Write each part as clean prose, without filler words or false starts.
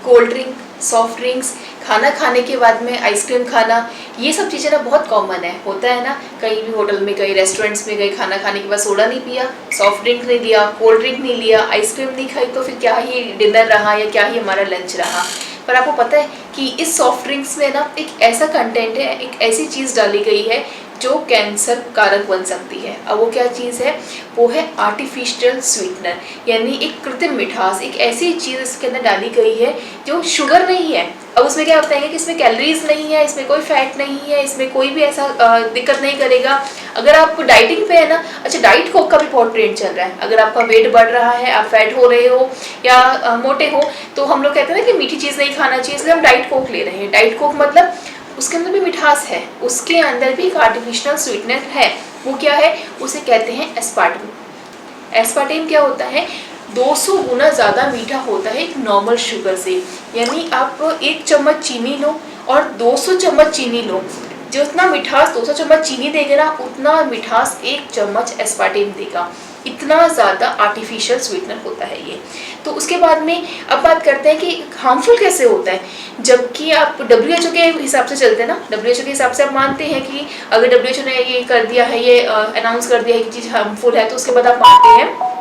Cold drink, soft drinks, खाना खाने के बाद में आइसक्रीम खाना, ये सब चीज़ें ना बहुत कॉमन है, होता है ना। कहीं भी होटल में गए, रेस्टोरेंट्स में गए, खाना खाने के बाद सोडा नहीं पिया, सॉफ्ट ड्रिंक नहीं लिया, कोल्ड ड्रिंक नहीं लिया, आइसक्रीम नहीं खाई, तो फिर क्या ही डिनर रहा या क्या ही हमारा लंच रहा। पर आपको पता है कि इस सॉफ्ट ड्रिंक्स में ना एक ऐसा कंटेंट है, एक ऐसी चीज़ डाली गई है जो कैंसर कारक बन सकती है। अब वो क्या चीज़ है? वो है आर्टिफिशियल स्वीटनर, यानी एक कृत्रिम मिठास। एक ऐसी चीज़ इसके अंदर डाली गई है जो शुगर नहीं है। अब उसमें क्या बताएंगे कि इसमें कैलोरीज नहीं है, इसमें कोई फैट नहीं है, इसमें कोई भी ऐसा दिक्कत नहीं करेगा। अगर आप डाइटिंग पे है ना, अच्छा डाइट कोक का भी बहुत ट्रेंड चल रहा है। अगर आपका वेट बढ़ रहा है, आप फैट हो रहे हो या मोटे हो, तो हम लोग कहते हैं ना कि मीठी चीज़ नहीं खाना चाहिए, इसलिए हम डाइट कोक ले रहे हैं। डाइट कोक मतलब उसके अंदर भी मिठास है, उसके अंदर भी एक आर्टिफिशियल स्वीटनर है। वो क्या है? उसे कहते हैं एस्पार्टेम। एस्पार्टेम क्या होता है? 200 गुना ज़्यादा मीठा होता है एक नॉर्मल शुगर से। यानी आप 1 चम्मच चीनी लो और 200 चम्मच चीनी लो, जितना मिठास 200 चम्मच चीनी देगा ना, उतना मिठास 1 चम्मच एस्पार्टेम देगा। इतना ज़्यादा आर्टिफिशियल स्वीटनर होता है ये। तो उसके बाद में अब बात करते हैं कि हार्मफुल कैसे होता है। जबकि आप WHO के हिसाब से चलते हैं ना, WHO के हिसाब से आप मानते हैं कि अगर WHO ने ये कर दिया है, ये अनाउंस कर दिया है कि चीज़ हार्मफुल है, तो उसके बाद आप मानते हैं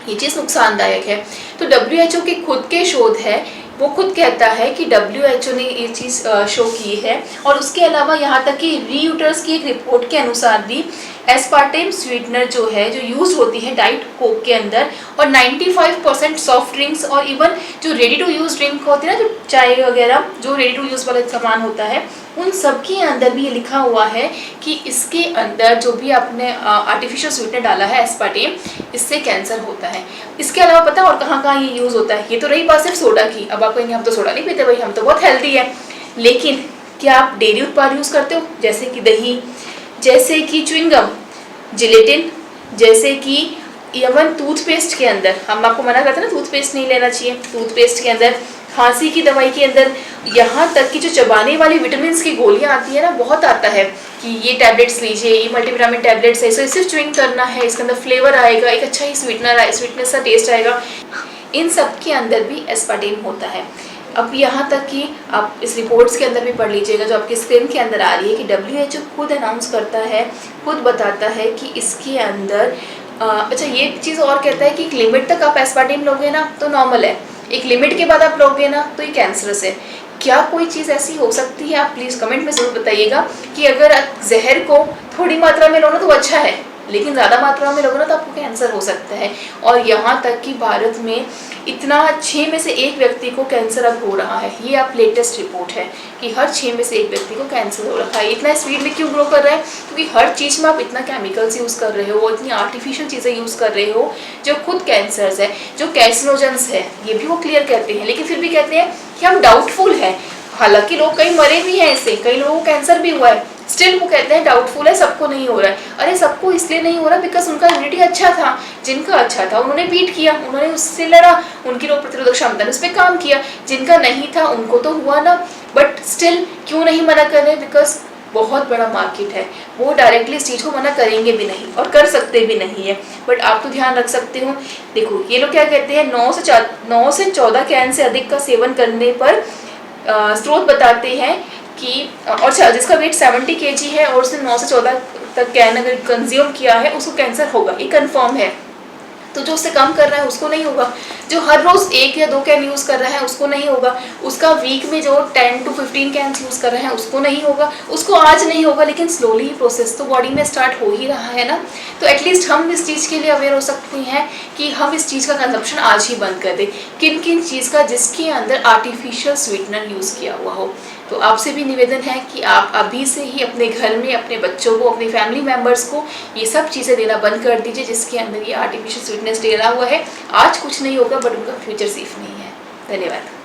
ये चीज़ नुकसानदायक है। तो WHO के खुद के शोध है, वो खुद कहता है कि WHO ने ये चीज़ शो की है। और उसके अलावा यहाँ तक कि रीयूटर्स की एक रिपोर्ट के अनुसार भी एस्पार्टेम स्वीटनर जो है, जो यूज होती है डाइट कोक के अंदर, और 95% सॉफ्ट ड्रिंक्स और इवन जो रेडी टू यूज़ ड्रिंक होती है ना, जो चाय वगैरह, जो रेडी टू यूज़ वाला सामान होता है, उन सब के अंदर भी ये लिखा हुआ है कि इसके अंदर जो भी आपने आर्टिफिशियल स्वीटनर डाला है एस्पार्टेम, इससे कैंसर होता है। इसके अलावा पता है और कहाँ कहाँ ये यूज़ होता है? ये तो रही बात सिर्फ सोडा की। अब आप कहेंगे हम तो सोडा नहीं पीते भाई, हम तो बहुत हेल्दी है। लेकिन क्या आप डेयरी उत्पाद यूज़ करते हो? जैसे कि दही, जैसे कि च्युइंगम, जिलेटिन, जैसे कि इवन टूथपेस्ट के अंदर, हम आपको मना करते हैं ना टूथपेस्ट नहीं लेना चाहिए, टूथपेस्ट के अंदर, खांसी की दवाई के अंदर, यहाँ तक कि जो चबाने वाली विटामिन की गोलियाँ आती है ना, बहुत आता है कि ये टैबलेट्स लीजिए, ये मल्टीविटामिन टैबलेट्स है, इसे सिर्फ च्युइंग करना है, इसके अंदर फ्लेवर आएगा, एक अच्छा ही स्वीटनेस सा टेस्ट आएगा। इन सब के अंदर भी एस्पार्टेम होता है। अब यहाँ तक कि आप इस रिपोर्ट्स के अंदर भी पढ़ लीजिएगा जो आपकी स्क्रीन के अंदर आ रही है, कि WHO खुद अनाउंस करता है, खुद बताता है कि इसके अंदर अच्छा ये चीज़ और कहता है कि एक लिमिट तक आप एस्पार्टेम लोगे ना तो नॉर्मल है, एक लिमिट के बाद आप लोगे ना तो ये कैंसरस है। क्या कोई चीज़ ऐसी हो सकती है? आप प्लीज़ कमेंट में ज़रूर बताइएगा कि अगर जहर को थोड़ी मात्रा में लो ना तो अच्छा है, लेकिन ज़्यादा मात्रा में लोगे ना तो आपको कैंसर हो सकता है। और यहाँ तक कि भारत में इतना 6 में से 1 व्यक्ति को कैंसर अब हो रहा है। ये आप लेटेस्ट रिपोर्ट है कि हर 6 में से 1 व्यक्ति को कैंसर हो रखा है। इतना स्पीडली क्यों ग्रो कर रहा है? क्योंकि हर चीज़ में आप इतना केमिकल्स यूज़ कर रहे हो, इतनी आर्टिफिशियल चीज़ें यूज़ कर रहे हो जो खुद कैंसर्स है, जो कैंसरोजेंस है, ये भी वो क्लियर कहते हैं। लेकिन फिर भी कहते हैं कि हम डाउटफुल है। हालांकि लोग कई मरे भी हैं इससे, कई लोगों को कैंसर भी हुआ है, स्टिल वो कहते हैं डाउटफुल है, सबको नहीं हो रहा है। अरे सबको इसलिए नहीं हो रहा बिकॉज उनका इम्यूनिटी अच्छा था, जिनका अच्छा था उन्होंने बीट किया, उन्होंने उससे लड़ा, उनकी रोग प्रतिरोधक क्षमता ने उस पर काम किया। जिनका नहीं था उनको तो हुआ ना, बट स्टिल क्यों नहीं मना कर रहे? बिकॉज बहुत बड़ा मार्केट है, वो डायरेक्टली इस चीज़ को मना करेंगे भी नहीं और कर सकते भी नहीं है। बट आप तो ध्यान रख सकते हो। देखो ये लोग क्या कहते हैं, 9 से 14 कैन से अधिक का सेवन करने पर स्रोत बताते हैं कि, और जिसका वेट 70 kg है और उसने 9 से 14 तक कैन अगर कंज्यूम किया है उसको कैंसर होगा, ये कंफर्म है। तो जो उससे कम कर रहा है उसको नहीं होगा, जो हर रोज़ 1 या 2 कैन यूज़ कर रहा है उसको नहीं होगा, उसका वीक में जो 10 to 15 कैन यूज़ कर रहे हैं उसको नहीं होगा, उसको आज नहीं होगा, लेकिन स्लोली प्रोसेस तो बॉडी में स्टार्ट हो ही रहा है ना। तो एटलीस्ट हम इस चीज़ के लिए अवेयर हो सकते हैं कि हम इस चीज़ का कंजप्शन आज ही बंद कर दें। किन किन चीज़ का? जिसके अंदर आर्टिफिशियल स्वीटनर यूज़ किया हुआ हो। तो आपसे भी निवेदन है कि आप अभी से ही अपने घर में अपने बच्चों को, अपने फैमिली मेम्बर्स को ये सब चीज़ें देना बंद कर दीजिए जिसके अंदर ये आर्टिफिशियल स्वीटनेस डाला हुआ है। आज कुछ नहीं होगा बट उनका फ्यूचर सेफ नहीं है। धन्यवाद।